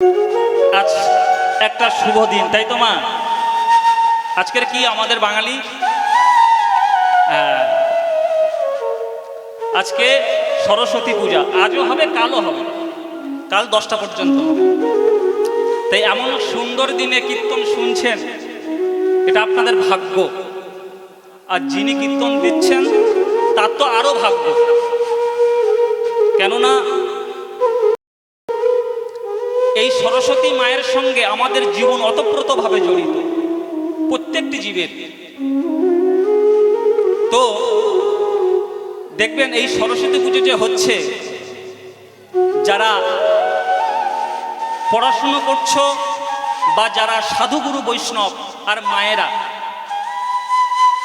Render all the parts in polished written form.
আজ একটা শুভ দিন, তাই তো মা? আজকের কি আমাদের বাঙালি, আজকে সরস্বতী পূজা। আজও হবে, কালও হবে, কাল 10টা পর্যন্ত হবে। তাই এমন সুন্দর দিনে কীর্তন শুনছেন, এটা আপনাদের ভাগ্য। আর যিনি কীর্তন দিচ্ছেন তার তো আরো ভাগ্য, কেননা এই সরস্বতী মায়ের সঙ্গে আমাদের জীবন ওতপ্রোতভাবে জড়িত, প্রত্যেকটি জীবের। তো দেখবেন এই সরস্বতী পুজো যে হচ্ছে, যারা পড়াশুনো করছো বা যারা সাধুগুরু বৈষ্ণব আর মায়েরা,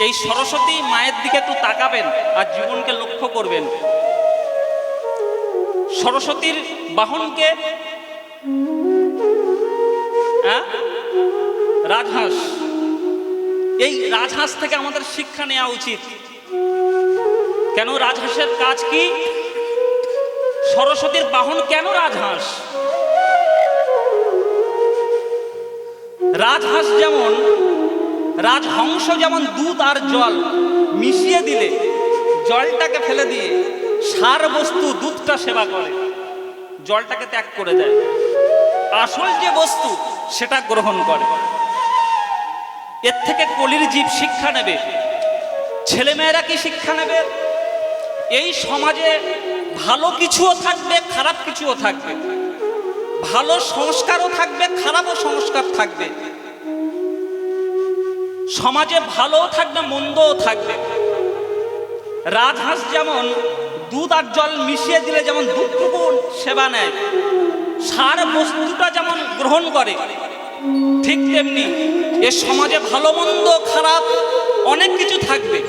এই সরস্বতী মায়ের দিকে একটু তাকাবেন আর জীবনকে লক্ষ্য করবেন। সরস্বতীর বাহনকে রাজহাঁস। এই রাজহাঁস থেকে আমাদের শিক্ষা নেওয়া উচিত। কেন রাজহাঁসের কাজ কি? সরস্বতীর বাহন কেন রাজহাঁস? রাজহাঁস যেমন, রাজহংস যেমন দুধ আর জল মিশিয়ে দিলে জলটাকে ফেলে দিয়ে সার বস্তু দুধটা সেবা করে, জলটাকে ত্যাগ করে দেয়, আসল যে বস্তু সেটা গ্রহণ করে। এর থেকে কলির জীব শিক্ষা নেবে। ছেলেমেয়েরা কি শিক্ষা নেবে? এই সমাজে ভালো কিছুও থাকবে, খারাপ কিছুও থাকবে, ভালো সংস্কারও থাকবে, খারাপও সংস্কার থাকবে। সমাজে ভালোও থাকবে, মন্দও থাকবে। রাজহাঁস যেমন দুধ আর জল মিশিয়ে দিলে যেমন দুধটুকু সেবা নেয়, সার বস্তুটা যেমন গ্রহণ করে, ঠিক তেমনি এ সমাজে ভালো মন্দ খারাপ অনেক কিছু থাকবে,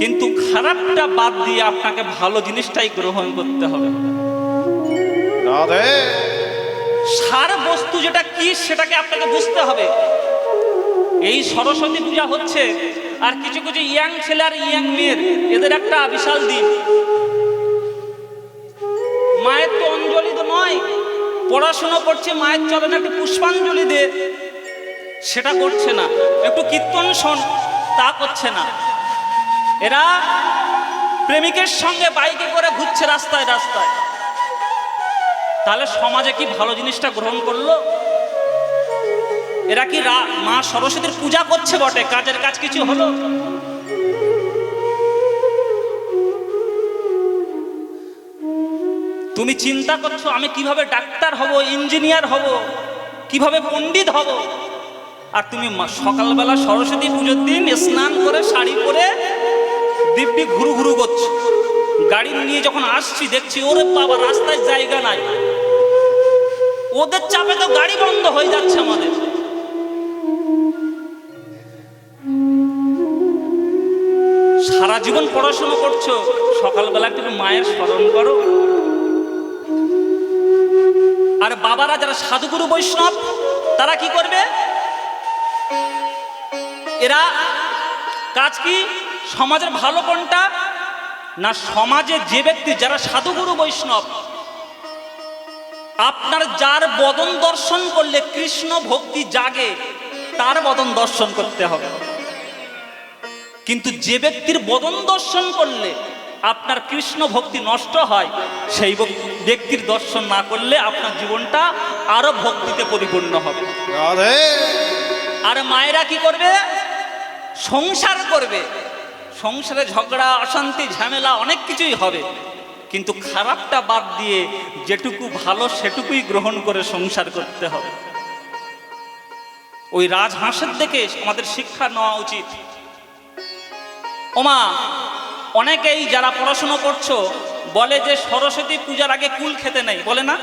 কিন্তু খারাপটা বাদ দিয়ে আপনাকে ভালো জিনিসটাই গ্রহণ করতে হবে। সার বস্তু যেটা কি সেটাকে আপনাকে বুঝতে হবে। এই সরস্বতী পূজা হচ্ছে, আর কিছু কিছু ইয়াং ছেলে আর ইয়াং মেয়ের, এদের একটা বিশাল দিন। মায়ের তো অঞ্জলি তো নয়, পড়াশুনো করছে, মায়ের চরণে একটু পুষ্পাঞ্জলি দে, সেটা করছে না। একটু কীর্তন শোন, তা করছে না। এরা প্রেমিকের সঙ্গে বাইকে করে ঘুরছে রাস্তায় রাস্তায়। তাহলে সমাজে কি ভালো জিনিসটা গ্রহণ করলো? এরা কি মা সরস্বতীর পূজা করছে বটে, কাজের কাজ কিছু হলো? তুমি চিন্তা করছো আমি কিভাবে ডাক্তার হব, ইঞ্জিনিয়ার হব, কিভাবে পণ্ডিত হব, আর তুমি সকালবেলা সরস্বতী পুজোর দিন স্নান করে শাড়ি পরে দিব্যি ঘুরু ঘুরু করছো। গাড়ি নিয়ে যখন আসছি দেখছি ওরে বাবা রাস্তায় জায়গা নাই, ওদের চাপে তো গাড়ি বন্ধ হয়ে যাচ্ছে আমাদের। সারা জীবন পড়াশোনা করছো, সকালবেলা একটু মায়ের স্মরণ করো। আর বাবারা যারা সাধুগুরু বৈষ্ণব, তারা কি করবে? এরা কাজ কি? সমাজের ভালো কোনটা না, সমাজে যে ব্যক্তি যারা সাধুগুরু বৈষ্ণব, আপনার যার বদন দর্শন করলে কৃষ্ণ ভক্তি জাগে, তার বদন দর্শন করতে হবে। কিন্তু যে ব্যক্তির বদন দর্শন করলে আপনার কৃষ্ণ ভক্তি নষ্ট হয়, সেই ব্যক্তির দর্শন না করলে আপনার জীবনটা আরো ভক্তিতে পরিপূর্ণ হবে। আর মায়েরা কি করবে? সংসার করবে। সংসারে ঝগড়া, অশান্তি, ঝামেলা অনেক কিছুই হবে, কিন্তু খারাপটা বাদ দিয়ে যেটুকু ভালো সেটুকুই গ্রহণ করে সংসার করতে হবে। ওই রাজহাঁসের দিকে আমাদের শিক্ষা নেওয়া উচিত। ওমা, অনেকেই যারা পড়াশুনো করছো বলে যে সরস্বতী পূজার আগে কুল খেতে নেই, বলে না?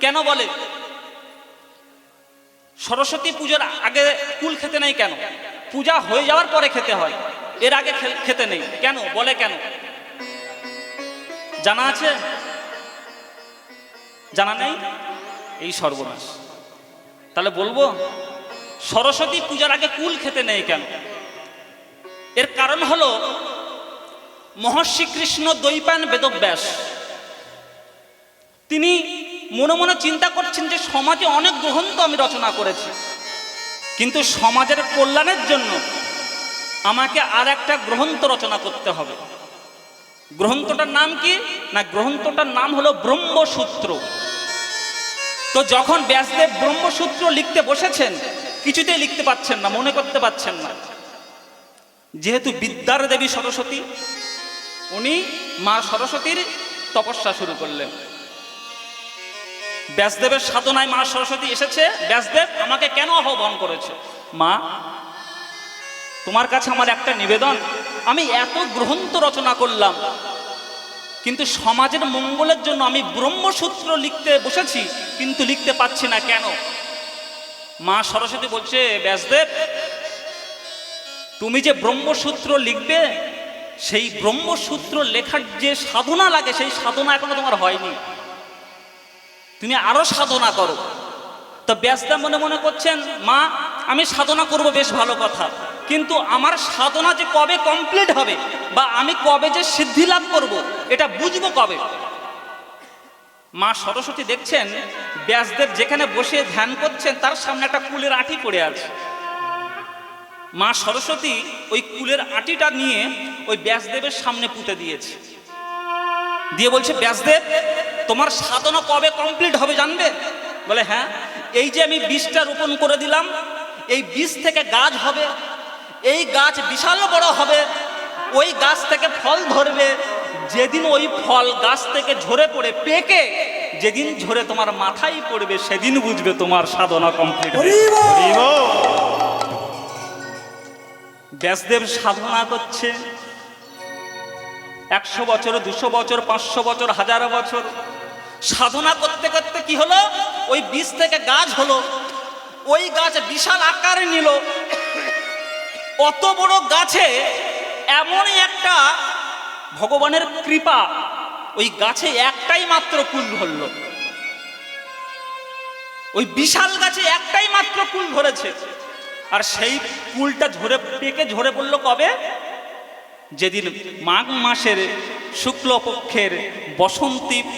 কেন বলে সরস্বতী পূজার আগে কুল খেতে নেই? কেন? পূজা হয়ে যাওয়ার পরে খেতে হয়, এর আগে খেতে নেই কেন বলে? কেন জানা আছে? জানা নেই? এই সর্বনাশ। তাহলে বলবো সরস্বতী পূজার আগে কুল খেতে নেই কেন? এর কারণ হলো মহর্ষি কৃষ্ণ দ্বৈপায়ন বেদব্যাস তিনি মনে মনে চিন্তা করছেন যে সমাজে অনেক গ্রন্থ আমি রচনা করেছি, কিন্তু সমাজের কল্যাণের জন্য আমাকে আর একটা গ্রন্থ রচনা করতে হবে। গ্রন্থটার নাম কি না, গ্রন্থটার নাম হলো ব্রহ্মসূত্র। তো যখন ব্যাসদেব ব্রহ্মসূত্র লিখতে বসেছেন, কিছুতেই লিখতে পাচ্ছেন না, মনে করতে পাচ্ছেন না। যেহেতু বিদ্যার দেবী সরস্বতী, উনি মা সরস্বতীর তপস্যা শুরু করলেন। ব্যাসদেবের সাধনায় মা সরস্বতী এসেছে। ব্যাসদেব আমাকে কেন আহ্বান করেছে? মা, তোমার কাছে আমার একটা নিবেদন, আমি এত গ্রন্থ রচনা করলাম, কিন্তু সমাজের মঙ্গলের জন্য আমি ব্রহ্মসূত্র লিখতে বসেছি, কিন্তু লিখতে পাচ্ছি না, কেন? মা সরস্বতী বলছে, ব্যাসদেব, তুমি যে ব্রহ্মসূত্র লিখবে, সেই ব্রহ্মসূত্র লেখার যে সাধনা লাগে, সেই সাধনা এখনো তোমার হয়নি, তুমি আরো সাধনা করো। তো ব্যাসদেব মনে মনে করছেন, মা, আমি সাধনা করব, বেশ ভালো কথা, কিন্তু আমার সাধনা যে কবে কমপ্লিট হবে বা আমি কবে যে সিদ্ধি লাভ করব, এটা বুঝবো কবে? মা সরস্বতী দেখছেন ব্যাসদেব যেখানে বসে ধ্যান করছেন তার সামনে একটা কুলের আঁটি পড়ে আছে। মা সরস্বতী ওই কুলের আঁটিটা নিয়ে ওই ব্যাসদেবের সামনে পুঁতে দিয়েছে, দিয়ে বলছে, ব্যাসদেব, তোমার সাধনা কবে কমপ্লিট হবে জানবে? বলে, হ্যাঁ, এই যে আমি বীজটা রোপণ করে দিলাম, এই বীজ থেকে গাছ হবে, এই গাছ বিশাল বড় হবে, ওই গাছ থেকে ফল ধরবে, যেদিন ওই ফল গাছ থেকে ঝরে পড়ে পেকে যেদিন ঝরে তোমার মাথায় পড়বে, সেদিন বুঝবে তোমার সাধনা কমপ্লিট হয়েছে। ব্যাসদেব সাধনা করছে 100 বছর, 200 বছর, 500 বছর, 1000 বছর সাধনা করতে করতে কি হলো, ওই বীজ থেকে গাছ হলো, ওই গাছ বিশাল আকার নিল। অত বড় গাছে এমনই একটা ভগবানের কৃপা, ওই গাছে একটাই মাত্র কুল ধরল। ওই বিশাল গাছে একটাই মাত্র কুল ধরেছে, আর সেই কুলটা পেকে ঝরে পড়লো কবে? যেদিন মাঘ মাসের শুক্লপক্ষের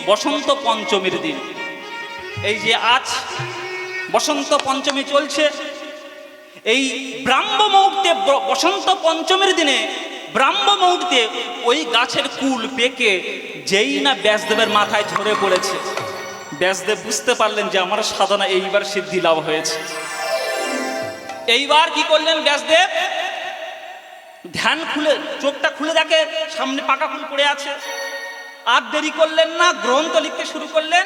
বসন্ত পঞ্চমীর দিন। এই যে আজ বসন্ত পঞ্চমী চলছে, এই ব্রাহ্ম মুহূর্তে বসন্ত পঞ্চমীর দিনে ব্রাহ্ম মুহূর্তে ওই গাছের কুল পেকে যেই না ব্যাসদেবের মাথায় ঝরে পড়েছে, ব্যাসদেব বুঝতে পারলেন যে আমার সাধনা এইবার সিদ্ধি লাভ হয়েছে। এইবার কি করলেন ব্যাসদেব? ধ্যান খুলে চোখটা খুলে দেখে সামনে পাকা ফুল পড়ে আছে। আর দেরি করলেন না, গ্রন্থ লিখতে শুরু করলেন।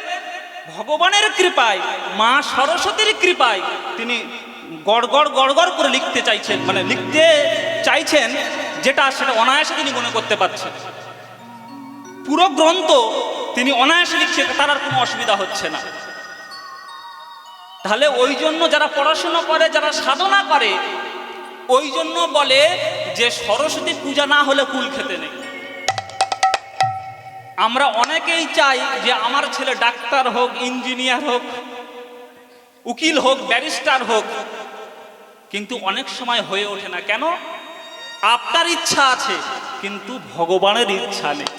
ভগবানের কৃপায়, মা সরস্বতীর কৃপায় তিনি গড়গড় গড়গড় করে লিখতে চাইছেন, যেটা সেটা অনায়াসে তিনি মনে করতে পারছেন। পুরো গ্রন্থ তিনি অনায়াসে লিখছেন, তার আর কোনো অসুবিধা হচ্ছে না। তাহলে ওই জন্য যারা পড়াশোনা করে, যারা সাধনা করে, ওই জন্য বলে যে সরস্বতী পূজা না হলে কুল খেতে নেই। আমরা অনেকেই চাই যে আমার ছেলে ডাক্তার হোক, ইঞ্জিনিয়ার হোক, উকিল হোক, ব্যারিস্টার হোক, কিন্তু অনেক সময় হয়ে ওঠে না। কেন? আপনার ইচ্ছা আছে কিন্তু ভগবানের ইচ্ছা নেই।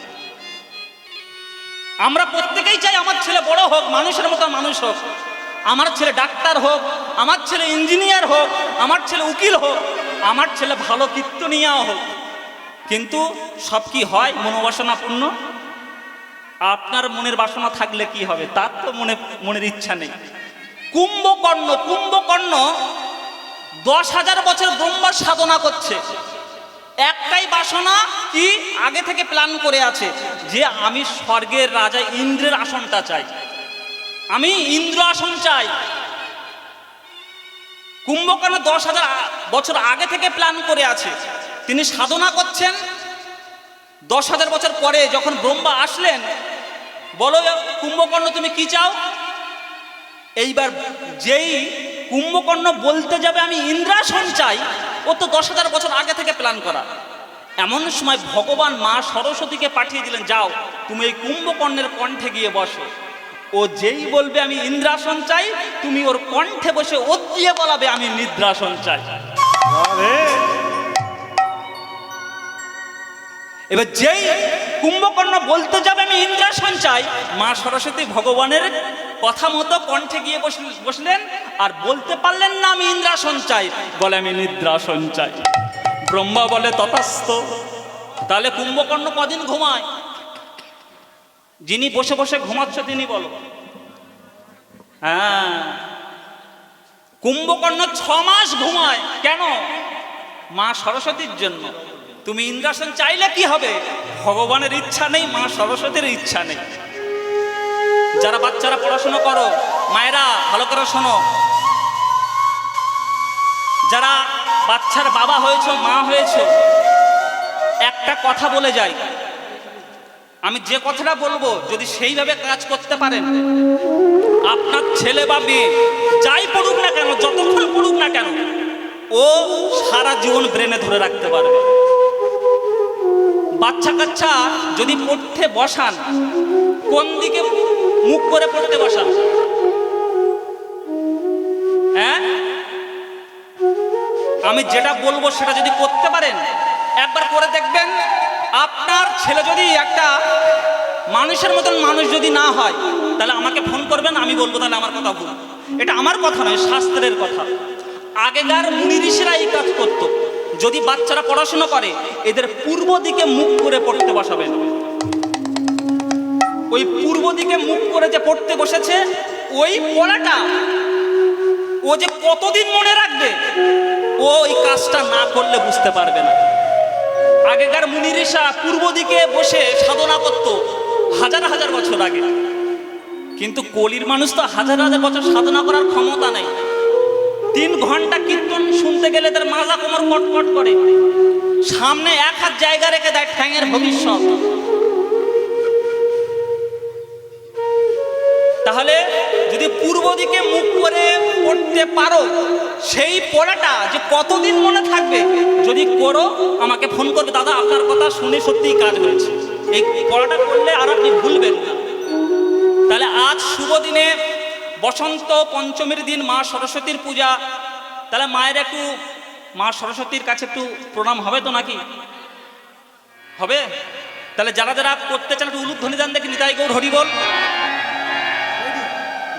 আমরা প্রত্যেকেই চাই আমার ছেলে বড় হোক, মানুষের মতো মানুষ হোক, আমার ছেলে ডাক্তার হোক, আমার ছেলে ইঞ্জিনিয়ার হোক, আমার ছেলে উকিল হোক, আমার ছেলে ভালো কীর্তনিয়া হোক, কিন্তু সব কি হয়? মনোবাসনা পূর্ণ। আপনার মনের বাসনা থাকলে কি হবে? তার তো মনের ইচ্ছা নেই। কুম্ভকর্ণ 10,000 বছর ব্রহ্মার সাধনা করছে, একটাই বাসনা কি? আগে থেকে প্ল্যান করে আছে যে আমি স্বর্গের রাজা ইন্দ্রের আসনটা চাই, আমি ইন্দ্র আসন চাই। কুম্ভকর্ণ 10,000 বছর আগে থেকে প্ল্যান করে আছে, তিনি সাধনা করছেন। 10,000 বছর পরে যখন ব্রহ্মা আসলেন, বলো কুম্ভকর্ণ তুমি কি চাও? এইবার যেই কুম্ভকর্ণ বলতে যাবে আমি ইন্দ্রাসন চাই, ও তো 10,000 বছর আগে থেকে প্ল্যান করা। এমন সময় ভগবান মা সরস্বতীকে পাঠিয়ে দিলেন, যাও তুমি এই কুম্ভকর্ণের কণ্ঠে গিয়ে বসো। ও যেই বলবে আমি ইন্দ্রাসন চাই, তুমি ওর কণ্ঠে বসে ও দিয়ে বলাবে আমি নিদ্রাসন চাই। এবার যেই কুম্ভকর্ণ বলতে যাবে আমি ইন্দ্রাসন চাই, মা সরস্বতী ভগবানের কথা মতো কণ্ঠে গিয়ে বসলেন, আর বলতে পারলেন না আমি ইন্দ্রাসন চাই, বলে আমি নিদ্রাসন চাই। ব্রহ্মা বলে তথাস্তু। তাহলে কুম্ভকর্ণ কদিন ঘুমায়? যিনি বসে বসে ঘুমাচ্ছ তিনি বলো। হ্যাঁ, কুম্ভকর্ণ 6 মাস ঘুমায়। কেন? মা সরস্বতীর জন্য। তুমি ইন্দ্রাসন চাইলে কি হবে? ভগবানের ইচ্ছা নেই, মা সরস্বতীর ইচ্ছা নেই। যারা বাচ্চারা পড়াশোনা করো, মায়েরা ভালো করে শোনো, যারা বাচ্চার বাবা হয়েছো, মা হয়েছো, একটা কথা বলে যাই, আমি যে কথাটা বলবো যদি সেইভাবে কাজ করতে পারেন, আপনার ছেলে বা মেয়ে যাই পড়ুক না কেন, যতক্ষণ পড়ুক না কেন, ও সারা জীবন ব্রেনে ধরে রাখতে পারবে। বাচ্চা কাচ্চা যদি পড়তে বসান, কোন দিকে মুখ করে পড়তে বসান? হ্যাঁ, আমি যেটা বলবো সেটা যদি করতে পারেন, একবার করে দেখবেন, আপনার ছেলে যদি একটা মানুষের মতন মানুষ যদি না হয়, তাহলে আমাকে ফোন করবেন, আমি বলবো তাহলে আমার কথা ভুল। এটা আমার কথা নয়, শাস্ত্রের কথা। আগেকার মুনি ঋষিরা এই কাজ করত। যদি বাচ্চারা পড়াশোনা করে, এদের পূর্ব দিকে মুখ করে পড়তে বসাবেন। ওই পূর্ব দিকে মুখ করে যে পড়তে বসেছে, ওই পড়াটা ও যে কতদিন মনে রাখবে, ও ওই কাজটা না করলে বুঝতে পারবে না। আগেকার মুনি ঋষিরা পূর্ব দিকে বসে সাধনা করত হাজার হাজার বছর আগে। কিন্তু কলির মানুষ তো হাজার হাজার বছর সাধনা করার ক্ষমতা নেই। 3 ঘন্টা কীর্তন শুনতে গেলে তার মাজা কোমর কটকট করে, সামনে 1 হাত জায়গা রেখে দেয় ঠ্যাঙের ভবিষ্যৎ। তাহলে যদি পূর্ব দিকে মুখ করে পড়তে পারো, সেই পড়াটা যে কতদিন মনে থাকবে, যদি করো আমাকে ফোন করবে, দাদা আপনার কথা শুনে সত্যিই কাজ হয়েছে। এই পড়াটা করলে আর আপনি ভুলবেন না। তাহলে আজ শুভ দিনে, বসন্ত পঞ্চমীর দিন, মা সরস্বতীর পূজা। তাহলে মায়ের একটু, মা সরস্বতীর কাছে একটু প্রণাম হবে তো নাকি? হবে? তাহলে যারা যারা করতে চান একটু উলুধ্বনি দেন দেখি, নিতাই গৌর হরি বল।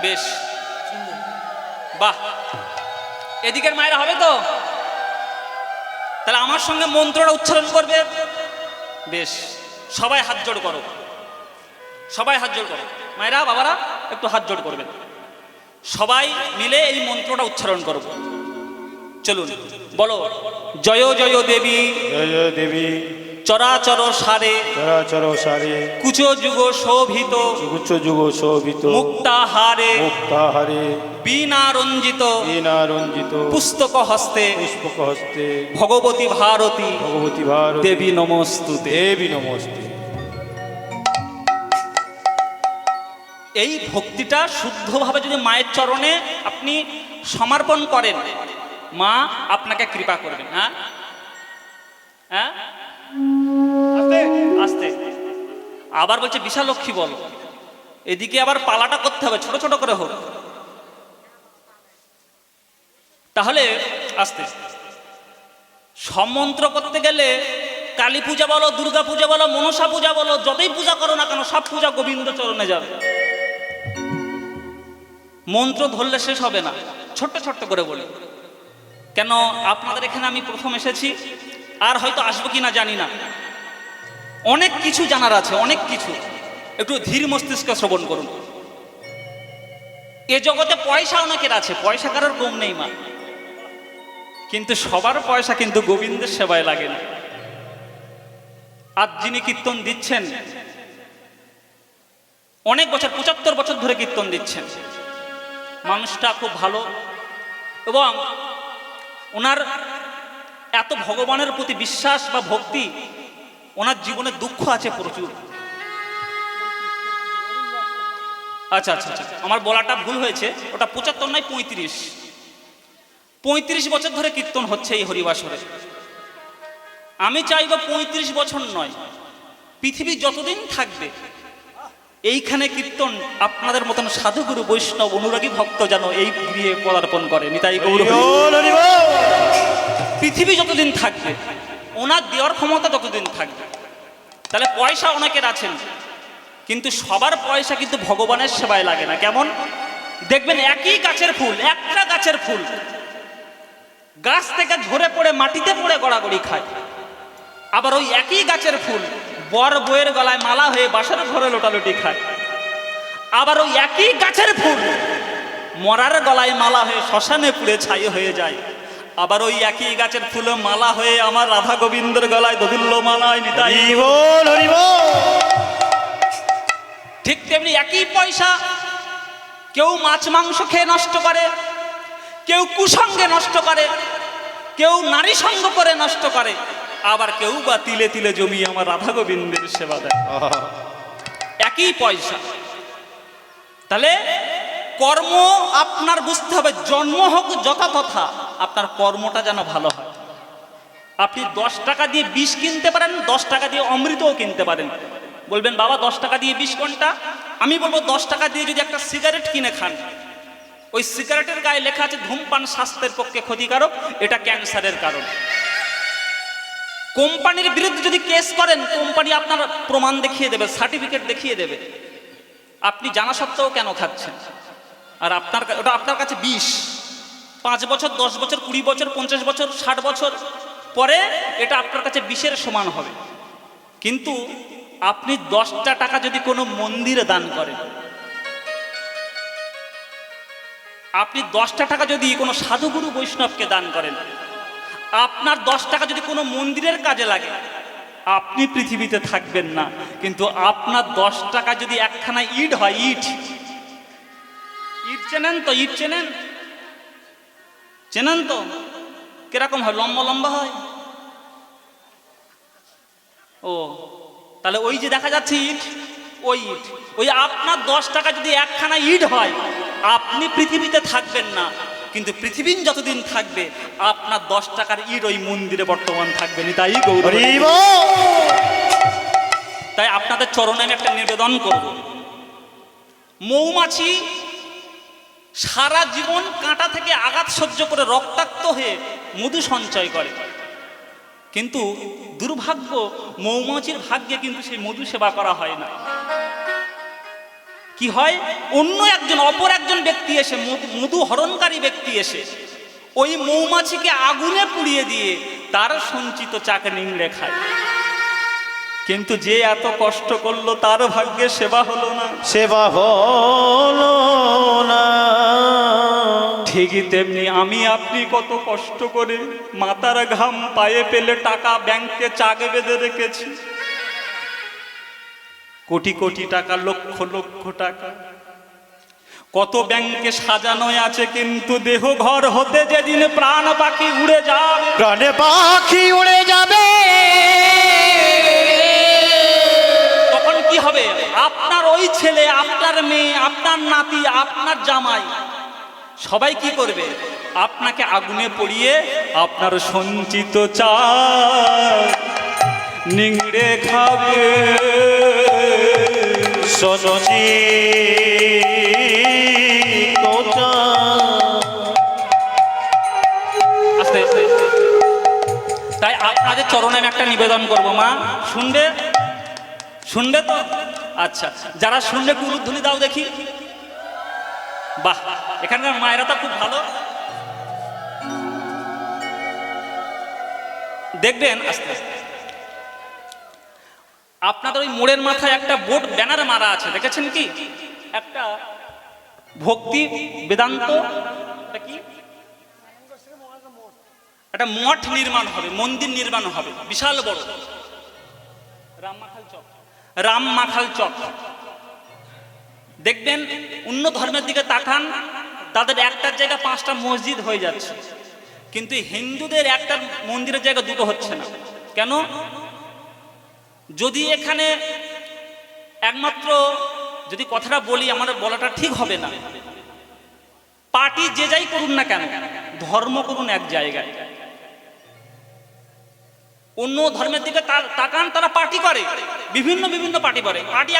বেশ, বাহ, এদিকের মায়েরা হবে তো? তাহলে আমার সঙ্গে মন্ত্রটা উচ্চারণ করবে। বেশ, সবাই হাত জোড় করো, সবাই হাত জোড় করো। মায়েরা বাবারা একটু হাত জোড় করবেন, সবাই মিলে এই মন্ত্রটা উচ্চারণ করব। চলুন বলো, জয় জয় দেবী, জয় জয় দেবী, চরাচর সারে, চরাচর সারে, কুচ যুগ শোভিত, উচ্চ যুগ শোভিত, মুক্তাহারে, মুক্তাহারে, বীণা রঞ্জিত, বীণা রঞ্জিত, পুস্তক হস্তে, পুষ্পক হস্তে, ভগবতী ভারতী, ভগবতী ভারতী, দেবী নমস্তুতে। দেবী নমস্তে। এই ভক্তিটা শুদ্ধভাবে যদি মায়ের চরণে আপনি সমর্পণ করেন, মা আপনাকে কৃপা করবেন। হ্যাঁ হ্যাঁ, আস্তে আস্তে। আবার বলছে বিশালক্ষী বল, এদিকে আবার পালাটা করতে হবে, ছোট ছোট করে হোক। তাহলে আস্তে। সম্মন্ত্র করতে গেলে কালী পূজা বলো, দুর্গা পূজা বলো, মনসা পূজা বলো, যতই পূজা করো না কেন, সব পূজা গোবিন্দ চরণে যাবে। মন্ত্র ধরলে শেষ হবে না, ছোট্ট ছোট্ট করে বলি। কেন আপনাদের এখানে আমি প্রথম এসেছি, আর হয়তো আসবো কিনা জানি না। অনেক কিছু জানার আছে, অনেক কিছু। একটু ধীর মস্তিষ্কে শ্রবণ করুন। এ জগতে পয়সা অনেকের আছে, পয়সা কারোর কম নেই মা, কিন্তু সবার পয়সা কিন্তু গোবিন্দের সেবায় লাগে না। আজ যিনি কীর্তন দিচ্ছেন, অনেক বছর, 75 বছর ধরে কীর্তন দিচ্ছেন। মানুষটা খুব ভালো, এবং ওনার এত ভগবানের প্রতি বিশ্বাস বা ভক্তি, ওনার জীবনে দুঃখ আছে প্রচুর। আচ্ছা আচ্ছা আচ্ছা, আমার বলাটা ভুল হয়েছে, ওটা 75 নয় 35 বছর ধরে কীর্তন হচ্ছে এই হরিবাসরে। আমি চাইব 35 বছর নয়, পৃথিবী যতদিন থাকবে এইখানে কীর্তন আপনাদের মতন সাধুগুরু বৈষ্ণব অনুরাগী ভক্ত যেন এই গৃহে পদার্পণ করে। নিতাই গৌর হরি বল। পৃথিবী যতদিন থাকবে, ওনার দেওয়ার ক্ষমতা যতদিন থাকবে। তাহলে পয়সা অনেকের আছেন, কিন্তু সবার পয়সা কিন্তু ভগবানের সেবায় লাগে না। কেমন দেখবেন, একই গাছের ফুল, একটা গাছের ফুল গাছ থেকে ঝরে পড়ে মাটিতে পড়ে গড়াগড়ি খায়, আবার ওই একই গাছের ফুল বর বইয়ের গলায় মালা হয়ে বাসার ঘরে লোটালুটি খায়। আবার ওই একই গাছের ফুল মরার গলায় মালা হয়ে শ্মশানে পুড়ে ছাই হয়ে যায়। আবার ওই একই গাছের ফুল মালা হয়ে আমার রাধা গোবিন্দের গলায় দোদুল্য মালায় নিতাই। হরি বল, হরি বল। ঠিক তেমনি একই পয়সা কেউ মাছ মাংস খেয়ে নষ্ট করে, কেউ কুসঙ্গে নষ্ট করে, কেউ নারী সঙ্গ করে নষ্ট করে, আবার কেউ বা তিলে তিলে জমিয়ে আমার রাধা গোবিন্দের সেবা দেয়। একই পয়সা। তাহলে কর্ম আপনার বুঝতে হবে, জন্ম হোক যথাতথা, আপনার কর্মটা যেন ভালো হয়। আপনি 10 টাকা দিয়ে বিষ কিনতে পারেন, 10 টাকা দিয়ে অমৃতও কিনতে পারেন। বলবেন বাবা 10 টাকা দিয়ে বিষ কোনটা? আমি বলবো 10 টাকা দিয়ে যদি একটা সিগারেট কিনে খান, ওই সিগারেটের গায়ে লেখা আছে ধূমপান স্বাস্থ্যের পক্ষে ক্ষতিকারক, এটা ক্যান্সারের কারণ। কোম্পানির বিরুদ্ধে যদি কেস করেন, কোম্পানি আপনার প্রমাণ দেখিয়ে দেবে, সার্টিফিকেট দেখিয়ে দেবে, আপনি জানা সত্ত্বেও কেন খাচ্ছেন। আর ওটা আপনার কাছে বিষ। 5 বছর, 10 বছর, 20 বছর, 50 বছর, 60 বছর পরে এটা আপনার কাছে বিষের সমান হবে। কিন্তু আপনি 10টা টাকা যদি কোনো মন্দিরে দান করেন, আপনি 10টা টাকা যদি কোনো সাধুগুরু বৈষ্ণবকে দান করেন, আপনার 10 টাকা যদি কোনো মন্দিরের কাজে লাগে, আপনি পৃথিবীতে থাকবেন না। কিন্তু আপনার 10 টাকা যদি একখানা ইট হয়, ইট চেনেন তো? ইট চেনেন? চেনেন তো? কিরকম হয়? লম্বা লম্বা হয়। ও, তাহলে ওই যে দেখা যাচ্ছে ইট, ওই ইট, ওই আপনার 10 টাকা যদি একখানা ইট হয়, আপনি পৃথিবীতে থাকবেন না। কিন্তু পৃথিবী যতদিন থাকবে, আপনার 10 টাকার ইট ওই মন্দিরে বর্তমান থাকবে। তাই গৌর, তাই আপনাদের চরণে আমি একটা নিবেদন করব। মৌমাছি সারা জীবন কাঁটা থেকে আঘাত সহ্য করে রক্তাক্ত হয়ে মধু সঞ্চয় করে, কিন্তু দুর্ভাগ্য মৌমাছির ভাগ্যে কিন্তু সেই মধু সেবা করা হয় না। কি হয়? অন্য একজন, অপর একজন ব্যক্তি এসে, মধু হরণকারী ব্যক্তি এসে ওই মৌমাছিকে আগুনে পুড়িয়ে দিয়ে তার সঞ্চিত চাকে নিংড়ে খায়। কিন্তু যে এত কষ্ট করলো তার ভাগ্যে সেবা হলো না, সেবা হলো না। ঠিকই তেমনি আমি আপনি কত কষ্ট করে মাথার ঘাম পায়ে পেলে টাকা ব্যাংকে চাকে বেঁধে রেখেছি, কোটি কোটি টাকা, লক্ষ লক্ষ টাকা কত ব্যাংকে সাজানো আছে, কিন্তু দেহ ঘর হতে যেদিন প্রাণ পাখি উড়ে যাবে, প্রাণে পাখি উড়ে যাবে, তখন কি হবে? আপনার ওই ছেলে, আপনার মেয়ে, আপনার নাতি, আপনার জামাই সবাই কি করবে? আপনাকে আগুনে পুড়িয়ে আপনার সঞ্চিত চাল নিংড়ে খাবে। আস্তে আস্তে। তাই আপনাদের চরণে আমি একটা নিবেদন করবো, মা শুনবে? শুনবে তো? আচ্ছা, যারা শুনবে একটু উলুধ্বনি দাও দেখি। বাহ, এখানকার মায়েরা তো খুব ভালো। দেখবেন আস্তে আস্তে আপনাদের ওই মোড়ের মাথায় একটা বোর্ড ব্যানার মারা আছে, দেখেছেন কি? একটা ভক্তি বেদান্ত, কি একটা মঠ নির্মাণ হবে, মন্দির নির্মাণ হবে, বিশাল বড়, রাম মাখাল চক। দেখবেন অন্য ধর্মের দিকে তাকান, তাদের একটার জায়গা 5টা মসজিদ হয়ে যাচ্ছে, কিন্তু হিন্দুদের একটা মন্দিরের জায়গা 2টো হচ্ছে না। কেন? যদি এখানে একমাত্র, যদি কথাটা বলি, আমার বলাটা ঠিক হবে না, পার্টি যে যাই করুন না কেন, ধর্ম করুন এক জায়গায়। অন্য ধর্মের দিকে তাকান, তারা পার্টি করে, বিভিন্ন বিভিন্ন পার্টি করে। পার্টি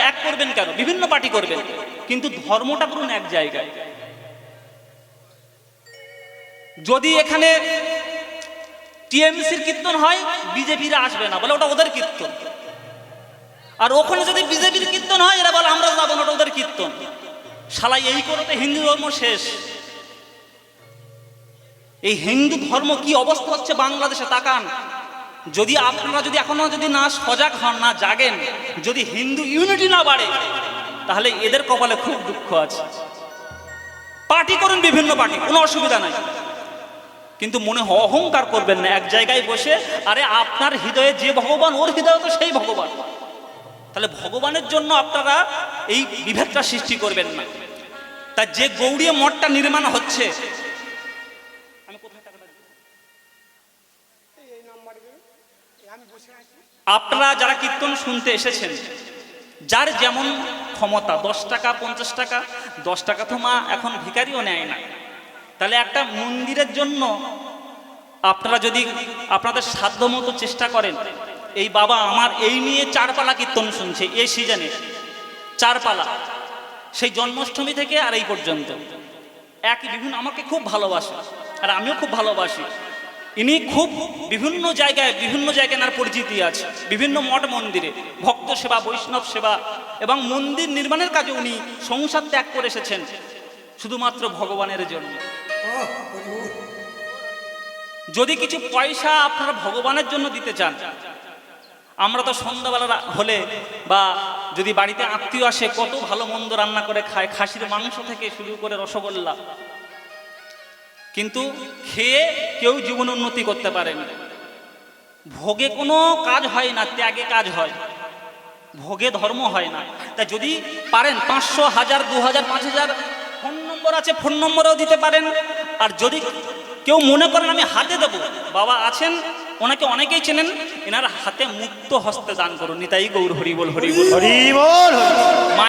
এক করবেন কেন? বিভিন্ন পার্টি করবেন, কিন্তু ধর্মটা করুন এক জায়গায়। যদি এখানে টিএমসির কীর্তন হয়, বিজেপিরা আসবে না, বলে ওটা ওদের কীর্তন। আর ওখানে যদি বিজেপির কীর্তন হয় এরা বলে আমরা যাবো না, ওটা ওদের কীর্তন। শালা এই করতে হিন্দু ধর্ম শেষ। এই হিন্দু ধর্ম কি অবস্থা হচ্ছে বাংলাদেশে তাকান। যদি আপনারা যদি এখনো যদি না সজাগ হন, না জাগেন, যদি হিন্দু ইউনিটি না বাড়ে, তাহলে এদের কপালে খুব দুঃখ আছে। পার্টি করুন, বিভিন্ন পার্টি, কোনো অসুবিধা নাই, কিন্তু মনে অহংকার করবেন না। এক জায়গায় বসে আরে আপনার হৃদয়ে যে ভগবান, ওর হৃদয়ে তো সেই ভগবান। তাহলে ভগবানের জন্য আপনারা এই বিভেদটা সৃষ্টি করবেন না। তা যে গৌড়ীয় মঠটা নির্মাণ হচ্ছে, আপনারা যারা কীর্তন শুনতে এসেছেন, যার যেমন ক্ষমতা, 10 টাকা 50 টাকা, 10 টাকা তো মা এখন ভিখারিও নেয় না। তাহলে একটা মন্দিরের জন্য আপনারা যদি আপনাদের সাধ্যমতো চেষ্টা করেন, এই বাবা আমার এই নিয়ে 4 পালা কীর্তন শুনছে এই সিজনে, 4 পালা, সেই জন্মাষ্টমী থেকে আর এই পর্যন্ত একই বিভিন্ন, আমাকে খুব ভালোবাসে আর আমিও খুব ভালোবাসি। ইনি খুব বিভিন্ন জায়গায় এনার পরিচিতি আছে, বিভিন্ন মঠ মন্দিরে ভক্ত সেবা, বৈষ্ণব সেবা এবং মন্দির নির্মাণের কাজে উনি সংসার ত্যাগ করে এসেছেন শুধুমাত্র ভগবানের জন্য। যদি কিছু পয়সা আপনারা ভগবানের জন্য দিতে চান, আমরা তো সন্ধ্যাবেলা হলে বা যদি বাড়িতে আত্মীয় আসে কত ভালো মন্দ রান্না করে খায়, খাসির মাংস থেকে শুরু করে রসগোল্লা, কিন্তু খেয়ে কেউ জীবন উন্নতি করতে পারেন। ভোগে কোনো কাজ হয় না, ত্যাগে কাজ হয়, ভোগে ধর্ম হয় না। তাই যদি পারেন 500, 1000, 2000, 5000 ফোন নম্বর আছে, ফোন নম্বরেও দিতে পারেন। আর যদি কেউ মনে করেন আমি হাতে দেবো, বাবা আছেন, ওনাকে অনেকেই চেনেন, এনার হাতে মুক্ত হস্তে দান করুন। নিতাই গৌর হরি বল, হরি বল, হরি বল।